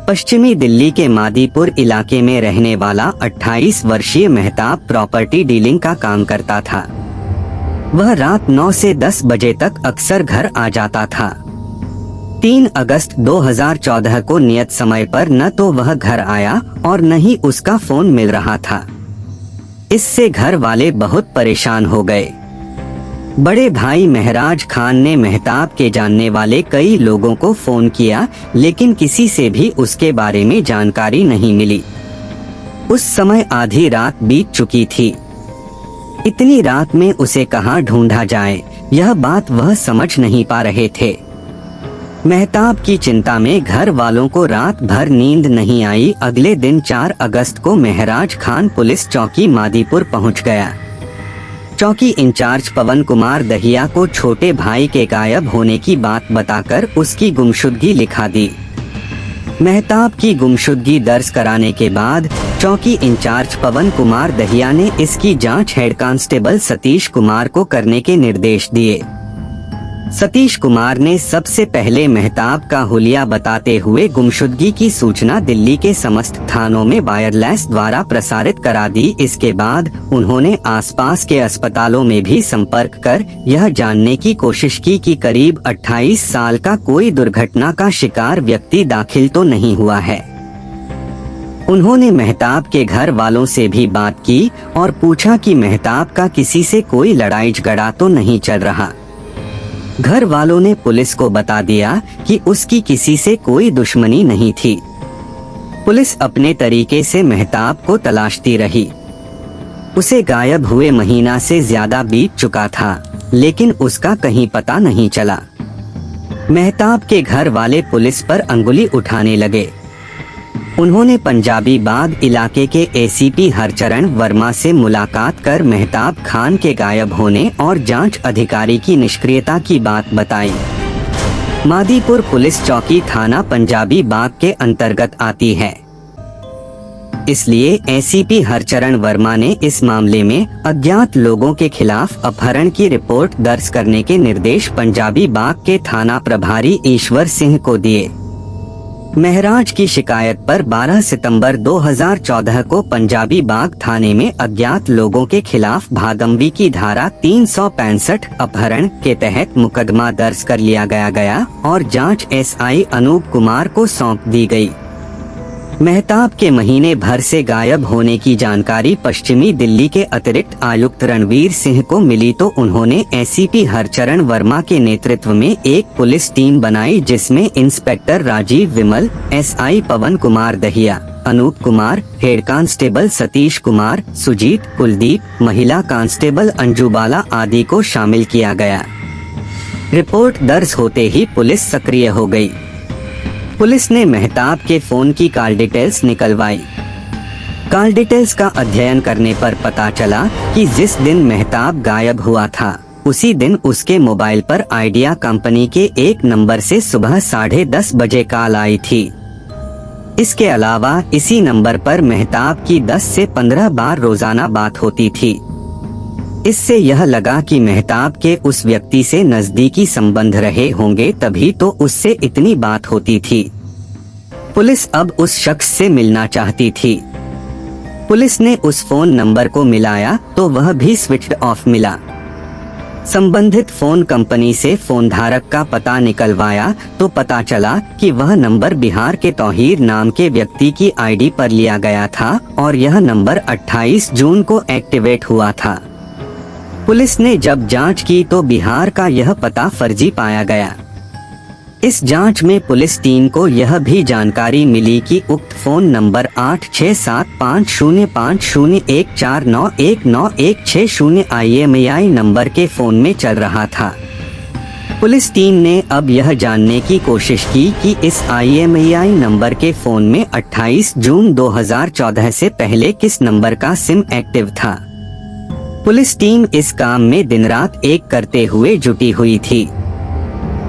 पश्चिमी दिल्ली के मादीपुर इलाके में रहने वाला 28 वर्षीय मेहताब प्रॉपर्टी डीलिंग का काम करता था। वह रात 9 से 10 बजे तक अक्सर घर आ जाता था। 3 अगस्त 2014 को नियत समय पर न तो वह घर आया और न ही उसका फोन मिल रहा था। इससे घर वाले बहुत परेशान हो गए। बड़े भाई महराज खान ने मेहताब के जानने वाले कई लोगों को फोन किया, लेकिन किसी से भी उसके बारे में जानकारी नहीं मिली। उस समय आधी रात बीत चुकी थी। इतनी रात में उसे कहां ढूंढा जाए, यह बात वह समझ नहीं पा रहे थे। मेहताब की चिंता में घर वालों को रात भर नींद नहीं आई। अगले दिन 4 अगस्त को महराज खान पुलिस चौकी मादीपुर पहुंच गया। चौकी इंचार्ज पवन कुमार दहिया को छोटे भाई के गायब होने की बात बताकर उसकी गुमशुदगी लिखा दी। मेहताब की गुमशुदगी दर्ज कराने के बाद चौकी इंचार्ज पवन कुमार दहिया ने इसकी जांच हेड कांस्टेबल सतीश कुमार को करने के निर्देश दिए। सतीश कुमार ने सबसे पहले मेहताब का हुलिया बताते हुए गुमशुदगी की सूचना दिल्ली के समस्त थानों में वायरलेस द्वारा प्रसारित करा दी। इसके बाद उन्होंने आसपास के अस्पतालों में भी संपर्क कर यह जानने की कोशिश की कि करीब 28 साल का कोई दुर्घटना का शिकार व्यक्ति दाखिल तो नहीं हुआ है। उन्होंने मेहताब के घर वालों से भी बात की और पूछा कि मेहताब का किसी से कोई लड़ाई झगड़ा तो नहीं चल रहा। घर वालों ने पुलिस को बता दिया कि उसकी किसी से कोई दुश्मनी नहीं थी। पुलिस अपने तरीके से मेहताब को तलाशती रही। उसे गायब हुए महीना से ज्यादा बीत चुका था, लेकिन उसका कहीं पता नहीं चला। मेहताब के घर वाले पुलिस पर अंगुली उठाने लगे। उन्होंने पंजाबी बाग इलाके के एसीपी हरचरण वर्मा से मुलाकात कर मेहताब खान के गायब होने और जांच अधिकारी की निष्क्रियता की बात बताई। मादीपुर पुलिस चौकी थाना पंजाबी बाग के अंतर्गत आती है, इसलिए एसीपी हरचरण वर्मा ने इस मामले में अज्ञात लोगों के खिलाफ अपहरण की रिपोर्ट दर्ज करने के निर्देश पंजाबी बाग के थाना प्रभारी ईश्वर सिंह को दिए। महराज की शिकायत पर 12 सितंबर 2014 को पंजाबी बाग थाने में अज्ञात लोगों के खिलाफ भागमवी की धारा 365 अपहरण के तहत मुकदमा दर्ज कर लिया गया और जांच एसआई अनूप कुमार को सौंप दी गई। मेहताब के महीने भर से गायब होने की जानकारी पश्चिमी दिल्ली के अतिरिक्त आयुक्त रणवीर सिंह को मिली तो उन्होंने एसीपी हरचरण वर्मा के नेतृत्व में एक पुलिस टीम बनाई, जिसमें इंस्पेक्टर राजीव विमल, एसआई पवन कुमार दहिया, अनूप कुमार, हेड कांस्टेबल सतीश कुमार, सुजीत, कुलदीप, महिला कांस्टेबल अंजुबाला आदि को शामिल किया गया। रिपोर्ट दर्ज होते ही पुलिस सक्रिय हो गई। पुलिस ने मेहताब के फोन की कॉल डिटेल्स निकलवाई। कॉल डिटेल्स का अध्ययन करने पर पता चला कि जिस दिन मेहताब गायब हुआ था उसी दिन उसके मोबाइल पर आइडिया कंपनी के एक नंबर से सुबह 10:30 बजे कॉल आई थी। इसके अलावा इसी नंबर पर मेहताब की 10 से 15 बार रोजाना बात होती थी। इससे यह लगा कि मेहताब के उस व्यक्ति से नजदीकी संबंध रहे होंगे, तभी तो उससे इतनी बात होती थी। पुलिस अब उस शख्स से मिलना चाहती थी। पुलिस ने उस फोन नंबर को मिलाया तो वह भी स्विच्ड ऑफ मिला। संबंधित फोन कंपनी से फोन धारक का पता निकलवाया तो पता चला कि वह नंबर बिहार के तौहीर नाम के व्यक्ति की आईडी पर लिया गया था और यह नंबर 28 जून को एक्टिवेट हुआ था। पुलिस ने जब जांच की तो बिहार का यह पता फर्जी पाया गया। इस जांच में पुलिस टीम को यह भी जानकारी मिली कि उक्त फोन नंबर 86750501491916 IMEI नंबर के फोन में चल रहा था। पुलिस टीम ने अब यह जानने की कोशिश की कि इस IMEI नंबर के फोन में 28 जून 2014 से पहले किस नंबर का सिम एक्टिव था। पुलिस टीम इस काम में दिन रात एक करते हुए जुटी हुई थी।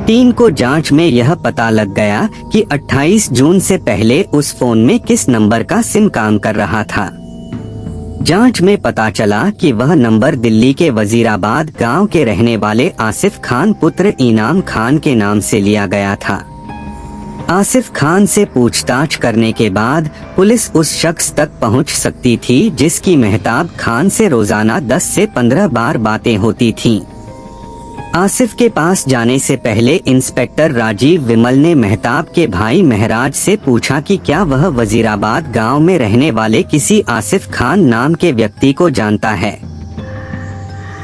टीम को जांच में यह पता लग गया कि 28 जून से पहले उस फोन में किस नंबर का सिम काम कर रहा था। जांच में पता चला कि वह नंबर दिल्ली के वजीराबाद गांव के रहने वाले आसिफ खान पुत्र इनाम खान के नाम से लिया गया था। आसिफ खान से पूछताछ करने के बाद पुलिस उस शख्स तक पहुंच सकती थी जिसकी मेहताब खान से रोजाना 10 से 15 बार बातें होती थीं। आसिफ के पास जाने से पहले इंस्पेक्टर राजीव विमल ने मेहताब के भाई महराज से पूछा कि क्या वह वजीराबाद गांव में रहने वाले किसी आसिफ खान नाम के व्यक्ति को जानता है।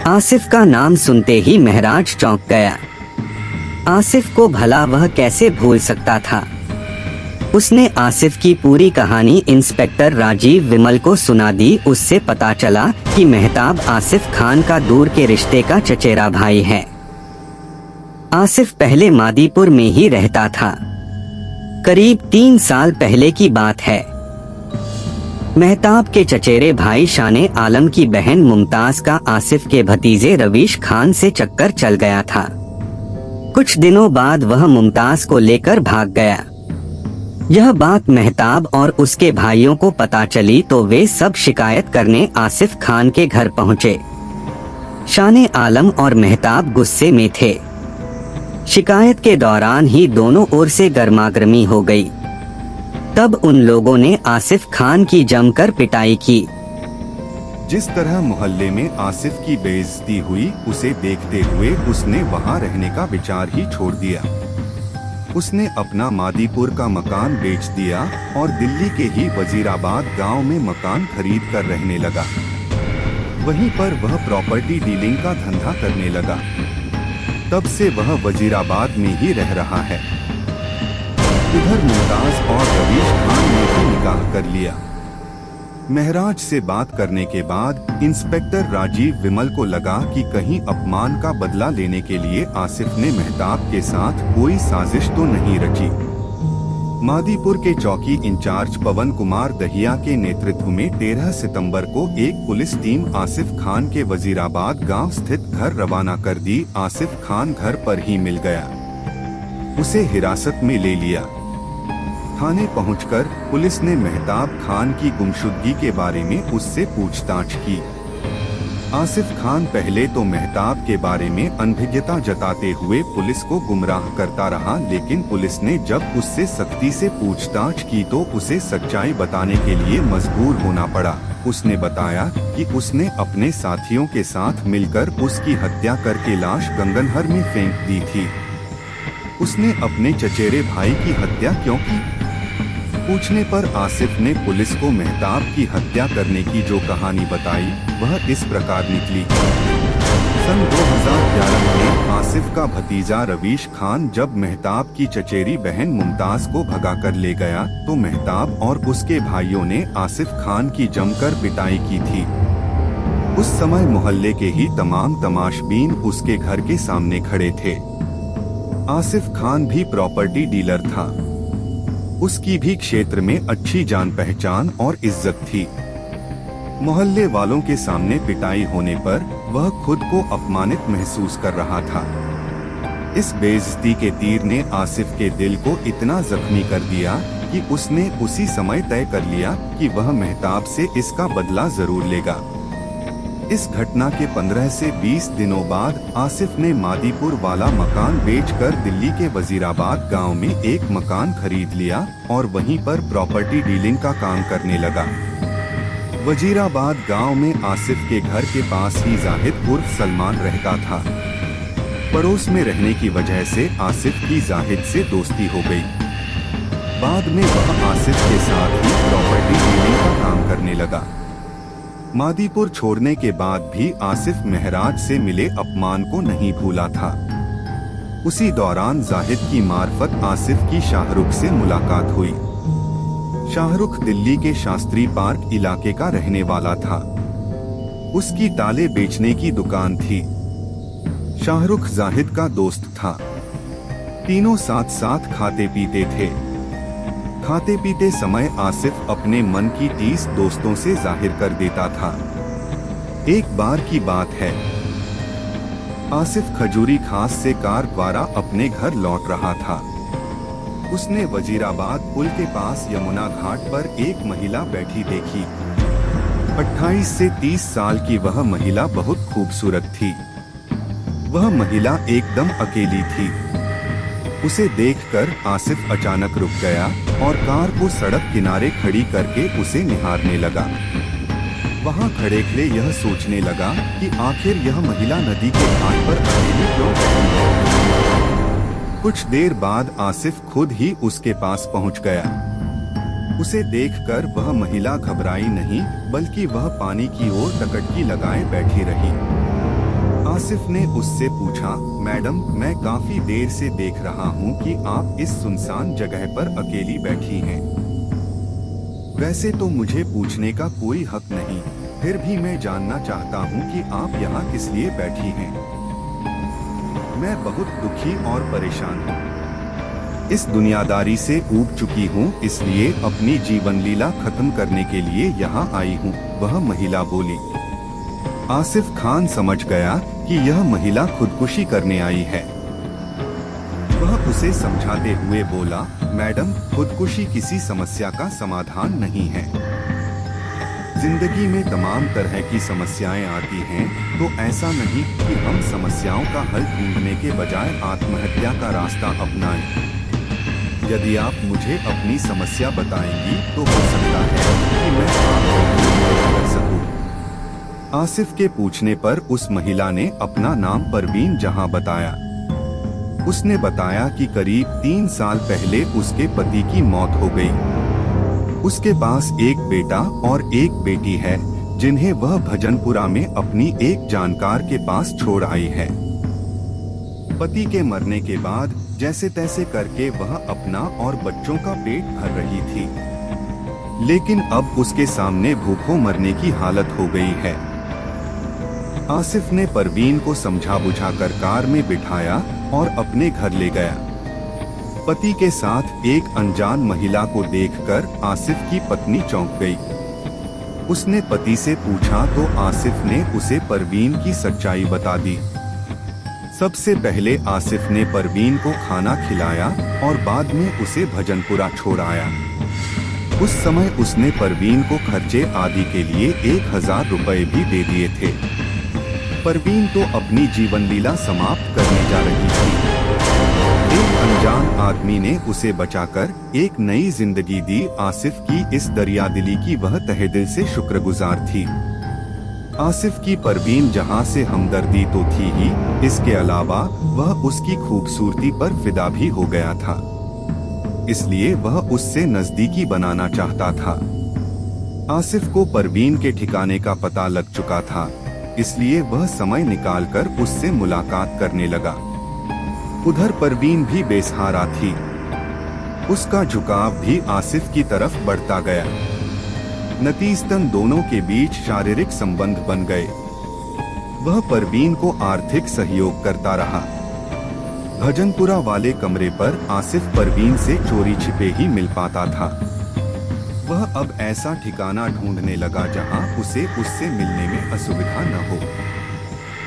आसिफ का नाम सुनते ही महराज चौंक गया। आसिफ को भला वह कैसे भूल सकता था। उसने आसिफ की पूरी कहानी इंस्पेक्टर राजीव विमल को सुना दी। उससे पता चला कि मेहताब आसिफ खान का दूर के रिश्ते का चचेरा भाई है। आसिफ पहले मादीपुर में ही रहता था। करीब 3 साल पहले की बात है। मेहताब के चचेरे भाई शाने आलम की बहन मुमताज का आसिफ के भतीजे रवीश खान से चक्कर चल गया था। कुछ दिनों बाद वह मुमताज को लेकर भाग गया। यह बात मेहताब और उसके भाइयों को पता चली तो वे सब शिकायत करने आसिफ खान के घर पहुंचे। शाने आलम और मेहताब गुस्से में थे। शिकायत के दौरान ही दोनों ओर से गर्मागर्मी हो गई। तब उन लोगों ने आसिफ खान की जमकर पिटाई की। जिस तरह मोहल्ले में आसिफ की बेइज्जती हुई, उसे देखते हुए उसने वहां रहने का विचार ही छोड़ दिया। उसने अपना मादीपुर का मकान बेच दिया और दिल्ली के ही वजीराबाद गांव में मकान खरीद कर रहने लगा। वहीं पर वह प्रॉपर्टी डीलिंग का धंधा करने लगा। तब से वह वजीराबाद में ही रह रहा है। उधर मुमताज और रवीश खान ने भी निकाह कर लिया। महराज से बात करने के बाद इंस्पेक्टर राजीव विमल को लगा कि कहीं अपमान का बदला लेने के लिए आसिफ ने मेहताब के साथ कोई साजिश तो नहीं रची। मादीपुर के चौकी इंचार्ज पवन कुमार दहिया के नेतृत्व में 13 सितंबर को एक पुलिस टीम आसिफ खान के वजीराबाद गांव स्थित घर रवाना कर दी। आसिफ खान घर पर ही मिल गया। उसे हिरासत में ले लिया। थाने पहुंचकर पुलिस ने मेहताब खान की गुमशुदगी के बारे में उससे पूछताछ की। आसिफ खान पहले तो मेहताब के बारे में अनभिज्ञता जताते हुए पुलिस को गुमराह करता रहा, लेकिन पुलिस ने जब उससे सख्ती से पूछताछ की तो उसे सच्चाई बताने के लिए मजबूर होना पड़ा। उसने बताया कि उसने अपने साथियों के साथ मिलकर उसकी हत्या करके लाश गंगनहर में फेंक दी थी। उसने अपने चचेरे भाई की हत्या क्यों की? पूछने पर आसिफ ने पुलिस को मेहताब की हत्या करने की जो कहानी बताई वह इस प्रकार निकली। सन 2011 में आसिफ का भतीजा रवीश खान जब मेहताब की चचेरी बहन मुमताज को भगा कर ले गया तो मेहताब और उसके भाइयों ने आसिफ खान की जमकर पिटाई की थी। उस समय मोहल्ले के ही तमाम तमाशबीन उसके घर के सामने खड़े थे। आसिफ खान भी प्रॉपर्टी डीलर था। उसकी भी क्षेत्र में अच्छी जान पहचान और इज्जत थी। मोहल्ले वालों के सामने पिटाई होने पर वह खुद को अपमानित महसूस कर रहा था। इस बेइज्जती के तीर ने आसिफ के दिल को इतना जख्मी कर दिया कि उसने उसी समय तय कर लिया कि वह मेहताब से इसका बदला जरूर लेगा। इस घटना के 15 से 20 दिनों बाद आसिफ ने मादीपुर वाला मकान बेचकर दिल्ली के वजीराबाद गांव में एक मकान खरीद लिया और वहीं पर प्रॉपर्टी डीलिंग का काम करने लगा। वजीराबाद गांव में आसिफ के घर के पास ही जाहिद उर्फ सलमान रहता था। पड़ोस में रहने की वजह से आसिफ की जाहिद से दोस्ती हो गई। बाद में वह आसिफ के साथ ही प्रॉपर्टी डीलिंग का काम करने लगा। मादीपुर छोड़ने के बाद भी आसिफ महराज से मिले अपमान को नहीं भूला था। उसी दौरान जाहिद की मार्फत आसिफ की शाहरुख से मुलाकात हुई। शाहरुख दिल्ली के शास्त्री पार्क इलाके का रहने वाला था। उसकी ताले बेचने की दुकान थी। शाहरुख जाहिद का दोस्त था। तीनों साथ साथ खाते पीते थे। खाते पीते समय आसिफ अपने मन की टीस दोस्तों से जाहिर कर देता था। एक बार की बात है, आसिफ खजूरी खास से कार द्वारा अपने घर लौट रहा था। उसने वजीराबाद पुल के पास यमुना घाट पर एक महिला बैठी देखी। 28 से 30 साल की वह महिला बहुत खूबसूरत थी। वह महिला एकदम अकेली थी। उसे देखकर आसिफ अचानक रुक गया और कार को सड़क किनारे खड़ी करके उसे निहारने लगा। वहाँ खड़े खड़े यह सोचने लगा कि आखिर यह महिला नदी के घाट पर अकेली क्यों बैठी है। कुछ देर बाद आसिफ खुद ही उसके पास पहुँच गया। उसे देखकर वह महिला घबराई नहीं, बल्कि वह पानी की ओर टकटकी लगाए बैठी रही। आसिफ ने उससे पूछा, मैडम, मैं काफी देर से देख रहा हूँ कि आप इस सुनसान जगह पर अकेली बैठी हैं। वैसे तो मुझे पूछने का कोई हक नहीं, फिर भी मैं जानना चाहता हूँ कि आप यहाँ किस लिए बैठी हैं। मैं बहुत दुखी और परेशान हूँ। इस दुनियादारी से ऊब चुकी हूँ, इसलिए अपनी जीवन लीला खत्म करने के लिए यहाँ आई हूँ, वह महिला बोली। आसिफ खान समझ गया कि यह महिला खुदकुशी करने आई है। वह उसे समझाते हुए बोला, मैडम, खुदकुशी किसी समस्या का समाधान नहीं है। जिंदगी में तमाम तरह की समस्याएं आती हैं, तो ऐसा नहीं कि हम समस्याओं का हल ढूंढने के बजाय आत्महत्या का रास्ता अपनाएं। यदि आप मुझे अपनी समस्या बताएंगी तो हो सकता है कि मैं आपकी मदद कर सकूं। आसिफ के पूछने पर उस महिला ने अपना नाम परवीन जहां बताया। उसने बताया कि करीब 3 साल पहले उसके पति की मौत हो गई। उसके पास एक बेटा और एक बेटी है, जिन्हें वह भजनपुरा में अपनी एक जानकार के पास छोड़ आई है। पति के मरने के बाद जैसे तैसे करके वह अपना और बच्चों का पेट भर रही थी, लेकिन अब उसके सामने भूखों मरने की हालत हो गई है। आसिफ ने परवीन को समझा बुझाकर कार में बिठाया और अपने घर ले गया। पति के साथ एक अनजान महिला को देखकर आसिफ की पत्नी चौंक गई। उसने पति से पूछा तो आसिफ ने उसे परवीन की सच्चाई बता दी। सबसे पहले आसिफ ने परवीन को खाना खिलाया और बाद में उसे भजनपुरा छोड़ आया। उस समय उसने परवीन को खर्चे आदि के लिए 1000 रुपए भी दे दिए थे। परवीन तो अपनी जीवन लीला समाप्त करने जा रही थी। एक अनजान आदमी ने उसे बचाकर एक नई जिंदगी दी। आसिफ की इस दरियादिली की वह तहे दिल से शुक्रगुजार थी। आसिफ की परवीन जहां से हमदर्दी तो थी ही, इसके अलावा वह उसकी खूबसूरती पर फिदा भी हो गया था। इसलिए वह उससे नजदीकी बनाना चाहता था। आसिफ को परवीन के ठिकाने का पता लग चुका था, इसलिए वह समय निकालकर उससे मुलाकात करने लगा। उधर परवीन भी बेसहारा थी। उसका झुकाव भी आसिफ की तरफ बढ़ता गया। नतीजतन दोनों के बीच शारीरिक संबंध बन गए। वह परवीन को आर्थिक सहयोग करता रहा। भजनपुरा वाले कमरे पर आसिफ परवीन से चोरी छिपे ही मिल पाता था। वह अब ऐसा ठिकाना ढूंढने लगा जहां उसे उससे मिलने में असुविधा न हो।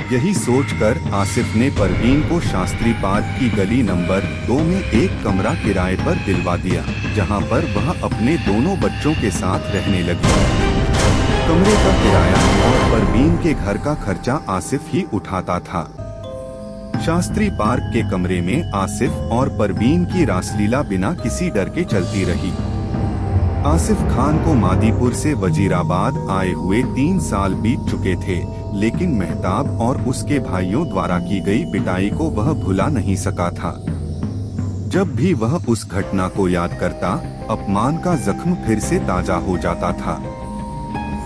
यही सोचकर आसिफ ने परवीन को शास्त्री पार्क की गली नंबर 2 में एक कमरा किराए पर दिलवा दिया, जहां पर वह अपने दोनों बच्चों के साथ रहने लगी। कमरे का किराया और परवीन के घर का खर्चा आसिफ ही उठाता था। शास्त्री पार्क के कमरे में आसिफ और परवीन की रासलीला बिना किसी डर के चलती रही। आसिफ खान को मादीपुर से वजीराबाद आए हुए 3 साल बीत चुके थे, लेकिन मेहताब और उसके भाइयों द्वारा की गई पिटाई को वह भुला नहीं सका था। जब भी वह उस घटना को याद करता, अपमान का जख्म फिर से ताजा हो जाता था।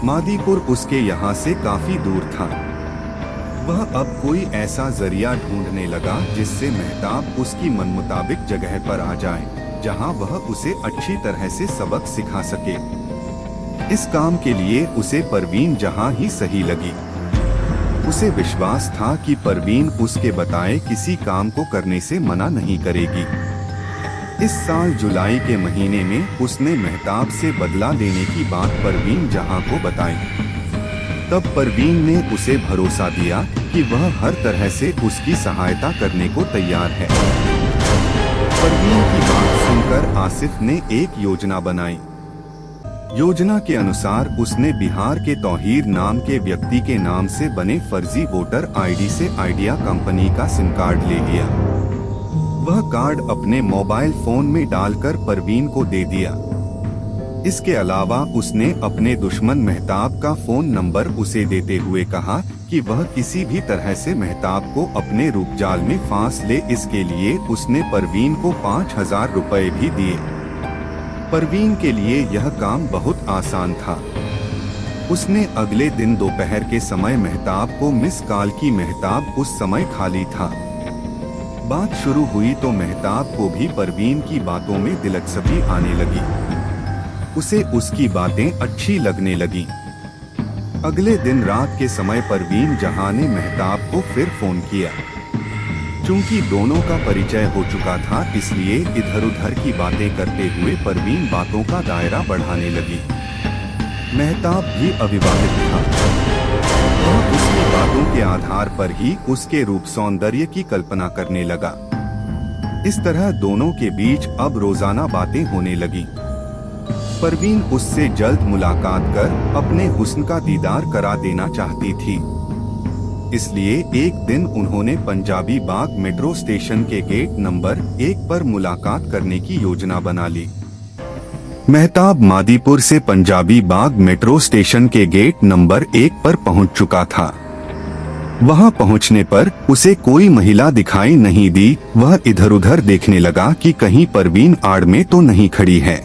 मादीपुर उसके यहाँ से काफी दूर था। वह अब कोई ऐसा जरिया ढूंढने लगा जिससे मेहताब उसकी मनमुताबिक जगह पर आ जाए, जहाँ वह उसे अच्छी तरह से सबक सिखा सके। इस काम के लिए उसे परवीन जहाँ ही सही लगी। उसे विश्वास था कि परवीन उसके बताए किसी काम को करने से मना नहीं करेगी। इस साल जुलाई के महीने में उसने मेहताब से बदला लेने की बात परवीन जहाँ को बताई। तब परवीन ने उसे भरोसा दिया कि वह हर तरह से उसकी सहायता करने को तैयार है। परवीन की बात सुनकर आसिफ ने एक योजना बनाई। योजना के अनुसार उसने बिहार के तौहीर नाम के व्यक्ति के नाम से बने फर्जी वोटर आईडी से आइडिया कंपनी का सिम कार्ड ले लिया। वह कार्ड अपने मोबाइल फोन में डालकर परवीन को दे दिया। इसके अलावा उसने अपने दुश्मन मेहताब का फोन नंबर उसे देते हुए कहा कि वह किसी भी तरह से मेहताब को अपने रूपजाल में फांस ले। इसके लिए उसने परवीन को 5,000 रुपए भी दिए। परवीन के लिए यह काम बहुत आसान था। उसने अगले दिन दोपहर के समय मेहताब को मिस कॉल की। मेहताब उस समय खाली था। बात शुरू हुई तो मेहताब को भी परवीन की बातों में दिलचस्पी आने लगी। उसे उसकी बातें अच्छी लगने लगी। अगले दिन रात के समय परवीन जहां ने मेहताब को फिर फोन किया। चूंकि दोनों का परिचय हो चुका था, इसलिए इधर उधर की बातें करते हुए परवीन बातों का दायरा बढ़ाने लगी। मेहताब भी अविवाहित था। वह उसकी बातों के आधार पर ही उसके रूप सौंदर्य की कल्पना करने लगा। इस तरह दोनों के बीच अब रोजाना बातें होने लगी। परवीन उससे जल्द मुलाकात कर अपने हुस्न का दीदार करा देना चाहती थी। इसलिए एक दिन उन्होंने पंजाबी बाग मेट्रो स्टेशन के गेट नंबर 1 पर मुलाकात करने की योजना बना ली। मेहताब मादीपुर से पंजाबी बाग मेट्रो स्टेशन के गेट नंबर 1 पर पहुंच चुका था। वहां पहुंचने पर उसे कोई महिला दिखाई नहीं दी। वह इधर उधर देखने लगा कि कहीं परवीन आड़ में तो नहीं खड़ी है।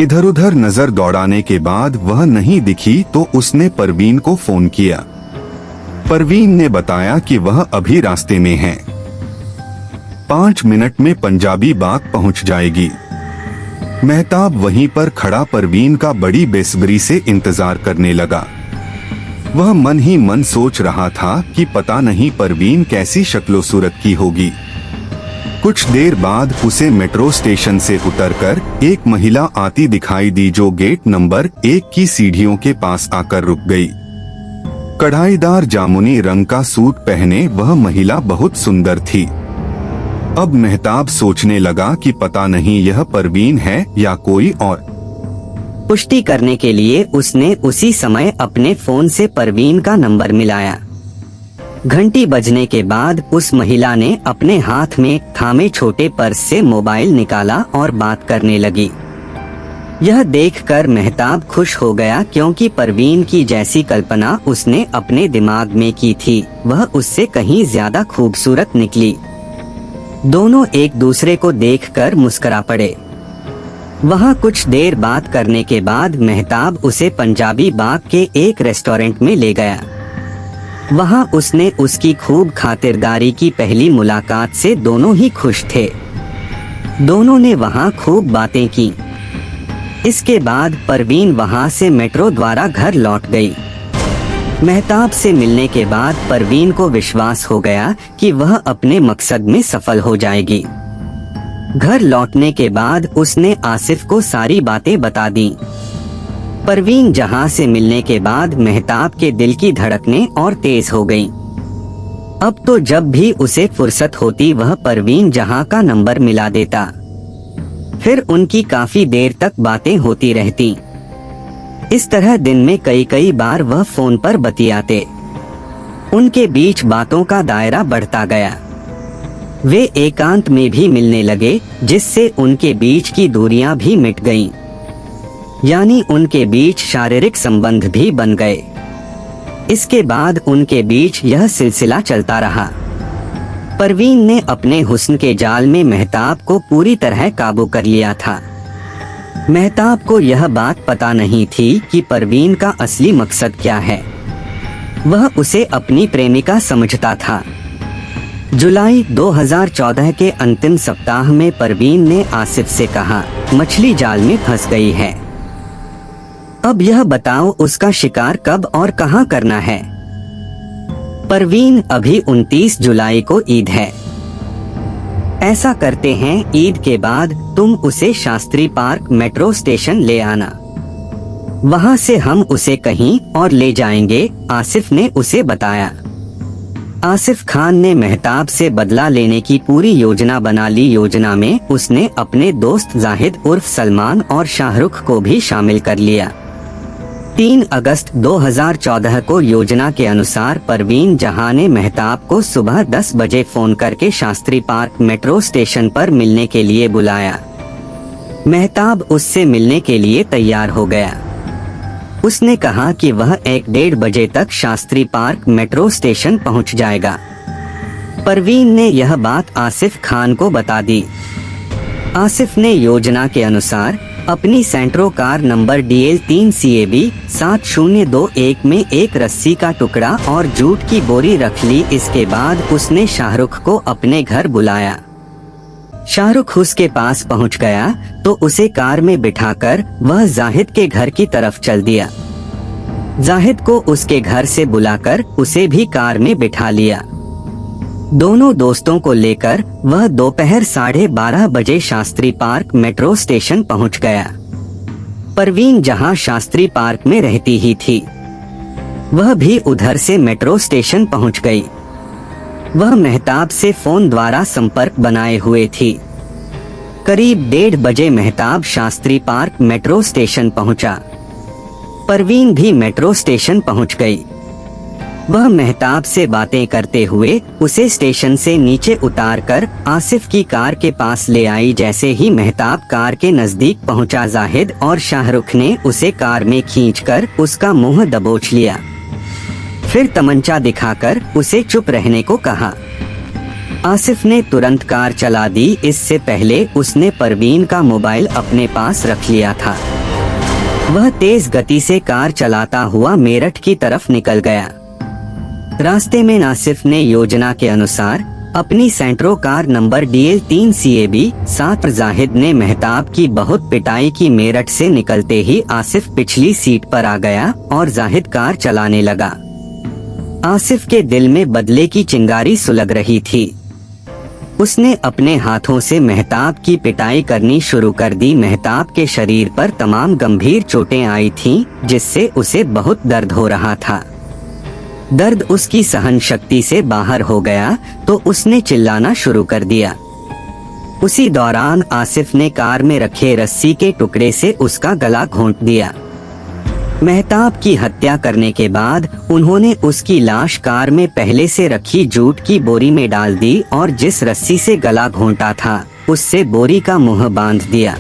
इधर उधर नजर दौड़ाने के बाद वह नहीं दिखी तो उसने परवीन को फोन किया। परवीन ने बताया कि वह अभी रास्ते में है, 5 मिनट में पंजाबी बाग पहुंच जाएगी। मेहताब वहीं पर खड़ा परवीन का बड़ी बेसब्री से इंतजार करने लगा। वह मन ही मन सोच रहा था कि पता नहीं परवीन कैसी शक्लो सूरत की होगी। कुछ देर बाद उसे मेट्रो स्टेशन से उतरकर एक महिला आती दिखाई दी, जो गेट नंबर 1 की सीढ़ियों के पास आकर रुक गई। कढ़ाईदार जामुनी रंग का सूट पहने वह महिला बहुत सुंदर थी। अब मेहताब सोचने लगा कि पता नहीं यह परवीन है या कोई और। पुष्टि करने के लिए उसने उसी समय अपने फोन से परवीन का नंबर मिलाया। घंटी बजने के बाद उस महिला ने अपने हाथ में थामे छोटे पर्स से मोबाइल निकाला और बात करने लगी। यह देखकर मेहताब खुश हो गया, क्योंकि परवीन की जैसी कल्पना उसने अपने दिमाग में की थी वह उससे कहीं ज्यादा खूबसूरत निकली। दोनों एक दूसरे को देखकर मुस्कुरा पड़े। वहां कुछ देर बात करने के बाद मेहताब उसे पंजाबी बाग के एक रेस्टोरेंट में ले गया। वहां उसने उसकी खूब खातिरदारी की। पहली मुलाकात से दोनों ही खुश थे। दोनों ने वहां खूब बातें की। इसके बाद परवीन वहां से मेट्रो द्वारा घर लौट गई। मेहताब से मिलने के बाद परवीन को विश्वास हो गया कि वह अपने मकसद में सफल हो जाएगी। घर लौटने के बाद उसने आसिफ को सारी बातें बता दी। परवीन जहां से मिलने के बाद मेहताब के दिल की धड़कनें और तेज हो गईं। अब तो जब भी उसे फुर्सत होती वह परवीन जहां का नंबर मिला देता। फिर उनकी काफी देर तक बातें होती रहती। इस तरह दिन में कई बार वह फोन पर बतियाते। उनके बीच बातों का दायरा बढ़ता गया। वे एकांत में भी मिलने लगे, जिससे उनके बीच की दूरियां भी मिट गईं। यानी उनके बीच शारीरिक संबंध भी बन गए। इसके बाद उनके बीच यह सिलसिला चलता रहा। परवीन ने अपने हुस्न के जाल में मेहताब को पूरी तरह काबू कर लिया था। मेहताब को यह बात पता नहीं थी कि परवीन का असली मकसद क्या है। वह उसे अपनी प्रेमिका समझता था। जुलाई 2014 के अंतिम सप्ताह में परवीन ने आसिफ से कहा, मछली जाल में फंस गई है। अब यह बताओ उसका शिकार कब और कहां करना है। परवीन, अभी 29 जुलाई को ईद है। ऐसा करते हैं, ईद के बाद तुम उसे शास्त्री पार्क मेट्रो स्टेशन ले आना। वहां से हम उसे कहीं और ले जाएंगे, आसिफ ने उसे बताया। आसिफ खान ने मेहताब से बदला लेने की पूरी योजना बना ली। योजना में उसने अपने दोस्त जाहिद उर्फ सलमान और शाहरुख को भी शामिल कर लिया। 3 अगस्त 2014 को योजना के अनुसार परवीन जहां ने मेहताब को सुबह 10 बजे फोन करके शास्त्री पार्क मेट्रो स्टेशन पर मिलने के लिए बुलाया। मेहताब उससे मिलने के लिए तैयार हो गया। उसने कहा कि वह 1-1:30 बजे तक शास्त्री पार्क मेट्रो स्टेशन पहुंच जाएगा। परवीन ने यह बात आसिफ खान को बता दी। आसिफ ने योजना के अनुसार अपनी Santro car number DL 3 CAB 7021 में एक रस्सी का टुकड़ा और जूट की बोरी रख ली। इसके बाद उसने शाहरुख को अपने घर बुलाया। शाहरुख उसके पास पहुंच गया तो उसे कार में बिठाकर वह जाहिद के घर की तरफ चल दिया। जाहिद को उसके घर से बुलाकर उसे भी कार में बिठा लिया। दोनों दोस्तों को लेकर वह दोपहर 12:30 बजे शास्त्री पार्क मेट्रो स्टेशन पहुंच गया। परवीन जहां शास्त्री पार्क में रहती ही थी, वह भी उधर से मेट्रो स्टेशन पहुंच गई। वह मेहताब से फोन द्वारा संपर्क बनाए हुए थी। करीब 1:30 बजे Mehtab Shastri park metro station पहुंचा। परवीन भी मेट्रो स्टेशन पहुंच गई। वह मेहताब से बातें करते हुए उसे स्टेशन से नीचे उतारकर आसिफ की कार के पास ले आई। जैसे ही मेहताब कार के नजदीक पहुंचा, जाहिद और शाहरुख ने उसे कार में खींचकर उसका मुंह दबोच लिया। फिर तमंचा दिखाकर उसे चुप रहने को कहा। आसिफ ने तुरंत कार चला दी। इससे पहले उसने परवीन का मोबाइल अपने पास रख लिया था। वह तेज गति से कार चलाता हुआ मेरठ की तरफ निकल गया। रास्ते में आसिफ ने योजना के अनुसार अपनी Santro car number DL 3 CAB 7 Zahid ने मेहताब की बहुत पिटाई की। मेरठ से निकलते ही आसिफ पिछली सीट पर आ गया और जाहिद कार चलाने लगा। आसिफ के दिल में बदले की चिंगारी सुलग रही थी। उसने अपने हाथों से मेहताब की पिटाई करनी शुरू कर दी। मेहताब के शरीर पर तमाम गंभीर चोटें आई थीं, जिससे उसे बहुत दर्द हो रहा था। दर्द उसकी सहन शक्ति से बाहर हो गया तो उसने चिल्लाना शुरू कर दिया। उसी दौरान आसिफ ने कार में रखे रस्सी के टुकड़े से उसका गला घोंट दिया। मेहताब की हत्या करने के बाद उन्होंने उसकी लाश कार में पहले से रखी जूट की बोरी में डाल दी और जिस रस्सी से गला घोंटा था उससे बोरी का मुंह बांध दिया।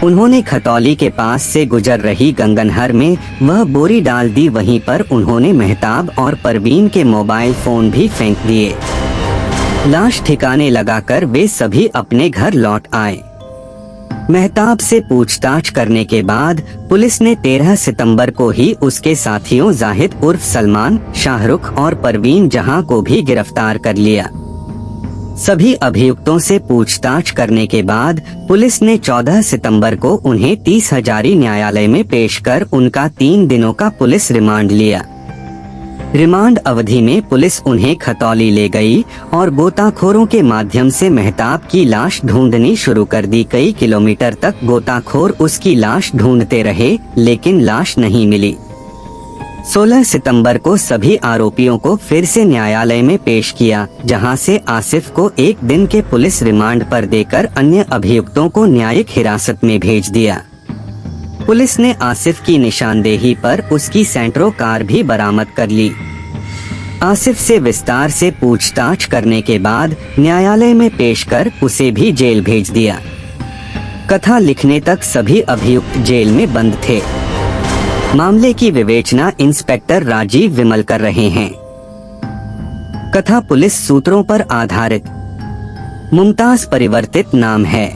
उन्होंने खतौली के पास से गुजर रही गंगनहर में वह बोरी डाल दी। वहीं पर उन्होंने मेहताब और परवीन के मोबाइल फोन भी फेंक दिए। लाश ठिकाने लगाकर वे सभी अपने घर लौट आए। मेहताब से पूछताछ करने के बाद पुलिस ने 13 सितंबर को ही उसके साथियों जाहिद उर्फ सलमान, शाहरुख और परवीन जहां को भी गिरफ्तार कर लिया। सभी अभियुक्तों से पूछताछ करने के बाद पुलिस ने 14 सितंबर को उन्हें 30 हजारी न्यायालय में पेश कर उनका 3 दिनों का पुलिस रिमांड लिया। रिमांड अवधि में पुलिस उन्हें खतौली ले गई और गोताखोरों के माध्यम से मेहताब की लाश ढूंढनी शुरू कर दी। कई किलोमीटर तक गोताखोर उसकी लाश ढूंढते रहे, लेकिन लाश नहीं मिली। 16 सितंबर को सभी आरोपियों को फिर से न्यायालय में पेश किया, जहां से आसिफ को 1 दिन के पुलिस रिमांड पर देकर अन्य अभियुक्तों को न्यायिक हिरासत में भेज दिया। पुलिस ने आसिफ की निशानदेही पर उसकी सेंट्रो कार भी बरामद कर ली। आसिफ से विस्तार से पूछताछ करने के बाद न्यायालय में पेश कर उसे भी जेल भेज दिया। कथा लिखने तक सभी अभियुक्त जेल में बंद थे। मामले की विवेचना इंस्पेक्टर राजीव विमल कर रहे हैं। कथा पुलिस सूत्रों पर आधारित। मुमताज परिवर्तित नाम है।